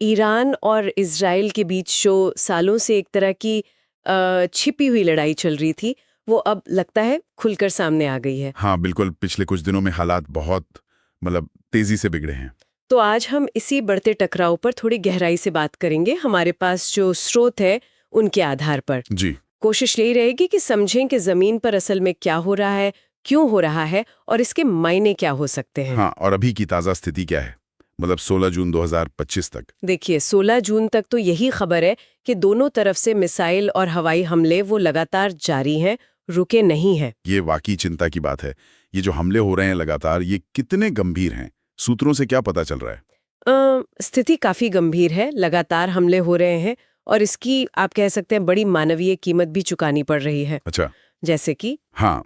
Iran और Israel के बीच जो सालों से एक तरह की छिपी हुई लड़ाई चल रही थी, वो अब लगता है खुलकर सामने आ गई है। हाँ बिल्कुल, पिछले कुछ दिनों में हालात बहुत तेजी से बिगड़े हैं। तो आज हम इसी बढ़ते टकराव पर थोड़ी गहराई से बात करेंगे, हमारे पास जो स्रोत है उनके आधार पर। जी। कोशिश यही रहेगी कि समझें कि ज़मीन पर असल में क्या हो रहा है, क्यों हो रहा है और इसके मायने क्या हो सकते हैं। हाँ, और अभी की ताज़ा स्थिति क्या है? 16 जून 2025 तक। देखिए, 16 जून तक तो यही खबर है कि दोनों तरफ से मिसाइल और हवाई हमले वो लगातार जारी हैं, रुके नहीं हैं। ये वाकई चिंता की बात है। ये जो हमले हो रहे हैं लगातार, ये कितने गंभीर हैं? सूत्रों से क्या पता चल रहा है? स्थिति काफी गंभीर है, लगातार हमले हो रहे हैं और इसकी आप कह सकते हैं बड़ी मानवीय कीमत भी चुकानी पड़ रही है। अच्छा। जैसे कि हाँ,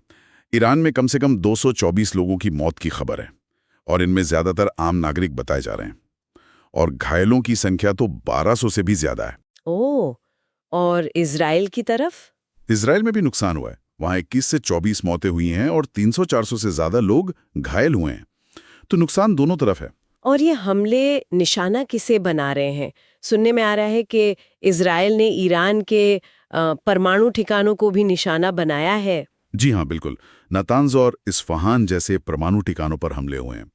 ईरान में कम से कम 224 लोगों की मौत की खबर है और इनमें ज्यादातर आम नागरिक बताए जा रहे हैं और घायलों की संख्या तो 1200 से भी ज्यादा है। ओह, और इजराइल की तरफ? इसराइल में भी नुकसान हुआ है। वहां 21 से 24 मौतें हुई हैं और 300-400 से ज्यादा लोग घायल हुए हैं। तो नुकसान दोनों तरफ है। और ये हमले निशाना किसे बना रहे हैं? सुनने में आ रहा है कि इजराइल ने ईरान के परमाणु ठिकानों को भी निशाना बनाया है। जी हाँ, बिल्कुल। नातांज और इस्फहान जैसे परमाणु ठिकानों पर हमले हुए हैं।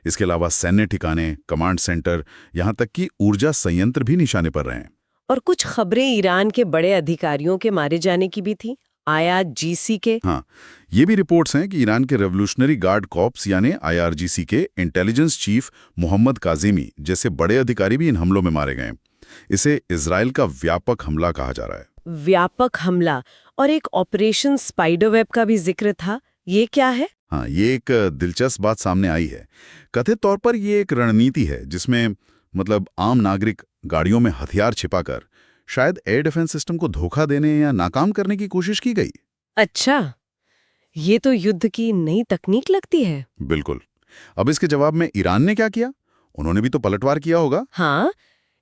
इसके अलावा सैन्य ठिकाने, कमांड सेंटर, यहाँ तक कि ऊर्जा संयंत्र भी निशाने पर रहे हैं। और कुछ खबरें ईरान के बड़े अधिकारियों के मारे जाने की भी थी, IRGC के। हाँ, ये भी रिपोर्ट्स हैं कि ईरान के रेवोल्यूशनरी गार्ड कॉर्प्स यानी IRGC के इंटेलिजेंस चीफ मोहम्मद काजिमी जैसे बड़े अधिकारी भी इन हमलों में मारे गए हैं। इसे इजराइल का व्यापक हमला कहा जा रहा है। व्यापक हमला और एक ऑपरेशन स्पाइडरवेब का भी जिक्र था, ये क्या है? हाँ, ये एक दिलचस्प बात सामने आई है। कथित तौर पर ये एक रणनीति है जिसमें आम नागरिक गाड़ियों में हथियार छिपाकर शायद एयर डिफेंस सिस्टम को धोखा देने या नाकाम करने की कोशिश की गई। अच्छा, ये तो युद्ध की नई तकनीक लगती है। बिल्कुल। अब इसके जवाब में ईरान ने क्या किया? उन्होंने भी तो पलटवार किया होगा। हाँ,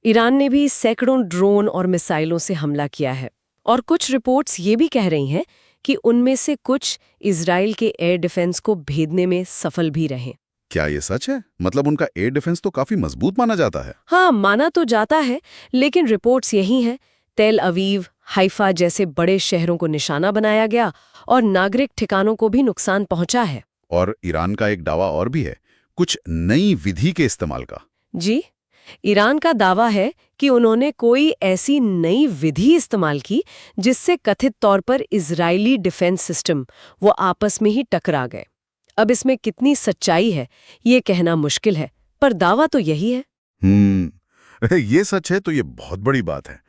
ईरान ने भी सैकड़ों ड्रोन और मिसाइलों से हमला किया है और कुछ रिपोर्ट्स ये भी कह रही हैं कि उनमें से कुछ इजराइल के एयर डिफेंस को भेदने में सफल भी रहे। क्या ये सच है? उनका एयर डिफेंस तो काफी मजबूत माना जाता है। हाँ, माना तो जाता है, लेकिन रिपोर्ट्स यही हैं। तेल अवीव, हाइफा जैसे बड़े शहरों को निशाना बनाया गया और नागरिक ठिकानों को भी नुकसान पहुंचा है। और ईरान का एक दावा और भी है, कुछ नई विधि के इस्तेमाल का। जी, ईरान का दावा है कि उन्होंने कोई ऐसी नई विधि इस्तेमाल की जिससे कथित तौर पर इजरायली डिफेंस सिस्टम वो आपस में ही टकरा गए। अब इसमें कितनी सच्चाई है ये कहना मुश्किल है, पर दावा तो यही है। ये सच है तो ये बहुत बड़ी बात है।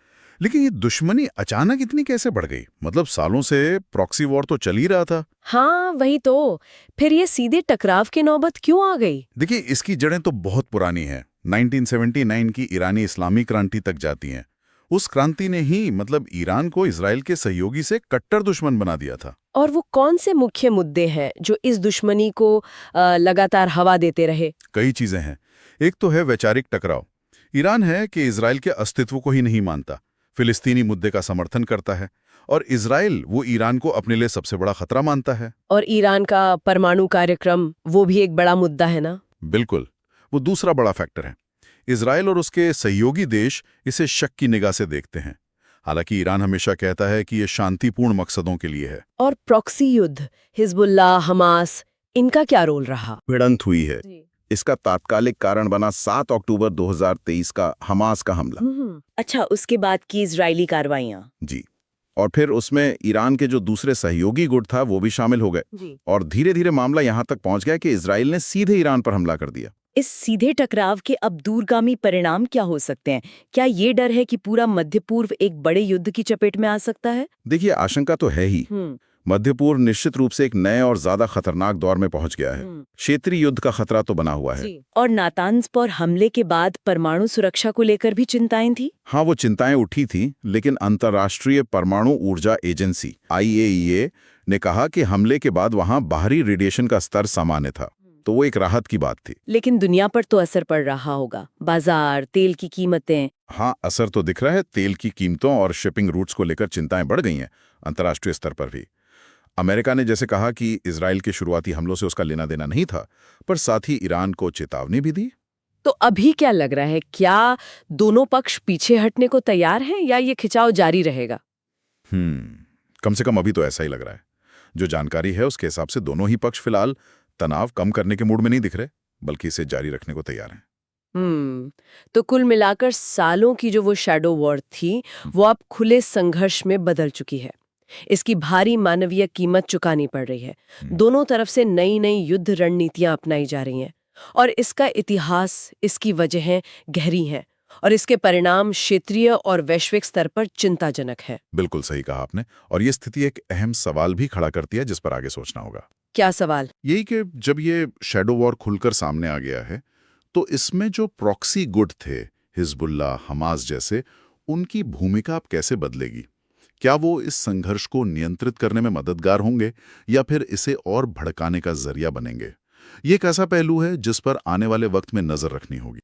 लेकिन ये दुश्मनी अचानक इतनी कैसे बढ़ गई? सालों से प्रॉक्सी वॉर तो चल ही रहा था। हाँ, वही तो। फिर ये सीधे टकराव की नौबत क्यों आ गई? देखिए, इसकी जड़ें तो बहुत पुरानी हैं। 1979 की ईरानी इस्लामी क्रांति तक जाती हैं। उस क्रांति ने ही ईरान को इजराइल के सहयोगी से कट्टर दुश्मन बना दिया था। और वो कौन से मुख्य मुद्दे हैं जो इस दुश्मनी को लगातार हवा देते रहे? कई चीजें हैं। एक तो है वैचारिक टकराव। ईरान है कि इजराइल के अस्तित्व को ही नहीं मानता, फिलिस्तीनी मुद्दे का समर्थन करता है, और इजराइल वो ईरान को अपने लिए सबसे बड़ा खतरा मानता है। और ईरान का परमाणु कार्यक्रम, वो भी एक बड़ा मुद्दा है ना? बिल्कुल, वो दूसरा बड़ा फैक्टर है। इजराइल और उसके सहयोगी देश इसे शक की निगाह से देखते हैं। हालांकि ईरान हमेशा कहता है कि ये शांतिपूर्ण मकसदों के लिए है। और प्रॉक्सी युद्ध, हिजबुल्लाह, हमास, इनका क्या रोल रहा? भिड़ंत हुई है। इसका तात्कालिक कारण बना 7 अक्टूबर 2023 का हमास का हमला। अच्छा, उसके बाद की इजरायली कार्रवाइयां? जी, और फिर उसमें ईरान के जो दूसरे सहयोगी गुट था वो भी शामिल हो गए और धीरे धीरे मामला यहाँ तक पहुँच गया कि इजराइल ने सीधे ईरान पर हमला कर दिया। इस सीधे टकराव के अब दूरगामी परिणाम क्या हो सकते हैं? क्या ये डर है कि पूरा मध्य पूर्व एक बड़े युद्ध की चपेट में आ सकता है? देखिए, आशंका तो है ही। मध्य पूर्व निश्चित रूप से एक नए और ज्यादा खतरनाक दौर में पहुंच गया है। क्षेत्रीय युद्ध का खतरा तो बना हुआ है। और नातांज पर हमले के बाद परमाणु सुरक्षा को लेकर भी चिंताएं थी। हाँ, वो चिंताएं उठी थी, लेकिन अंतर्राष्ट्रीय परमाणु ऊर्जा एजेंसी IAEA ने कहा कि हमले के बाद वहां बाहरी रेडिएशन का स्तर सामान्य था, तो वो एक राहत की बात थी। लेकिन दुनिया पर तो असर पड़ रहा होगा। बाजार, तेल की कीमतें। हाँ, असर तो दिख रहा है। तेल की कीमतों और शिपिंग रूट्स को लेकर चिंताएं बढ़ गई हैं अंतर्राष्ट्रीय स्तर पर भी। अमेरिका ने जैसे कहा कि इजराइल के शुरुआती हमलों से उसका लेना देना नहीं था, पर साथ ही ईरान को चेतावनी भी दी। तो अभी क्या लग रहा है, क्या दोनों पक्ष पीछे हटने को तैयार हैं या ये खिंचाव जारी रहेगा? कम से कम अभी तो ऐसा ही लग रहा है। जो जानकारी है उसके हिसाब से दोनों ही पक्ष फिलहाल तनाव कम करने के मूड में नहीं दिख रहे, बल्कि इसे जारी रखने को तैयार हैं। तो कुल मिलाकर सालों की जो वो शैडो वॉर थी, वो अब खुले संघर्ष में बदल चुकी है। इसकी भारी मानवीय कीमत चुकानी पड़ रही है। दोनों तरफ से नई नई युद्ध रणनीतियां अपनाई जा रही हैं और इसका इतिहास, इसकी वजहें गहरी हैं और इसके परिणाम क्षेत्रीय और वैश्विक स्तर पर चिंताजनक है। बिल्कुल सही कहा आपने, और ये स्थिति एक अहम सवाल भी खड़ा करती है जिस पर आगे सोचना होगा। क्या सवाल? यही कि जब ये शैडो वॉर खुलकर सामने आ गया है, तो इसमें जो प्रॉक्सी गुट थे, हिजबुल्लाह, हमास जैसे, उनकी भूमिका अब कैसे बदलेगी? क्या वो इस संघर्ष को नियंत्रित करने में मददगार होंगे या फिर इसे और भड़काने का जरिया बनेंगे? ये एक ऐसा पहलू है जिस पर आने वाले वक्त में नजर रखनी होगी।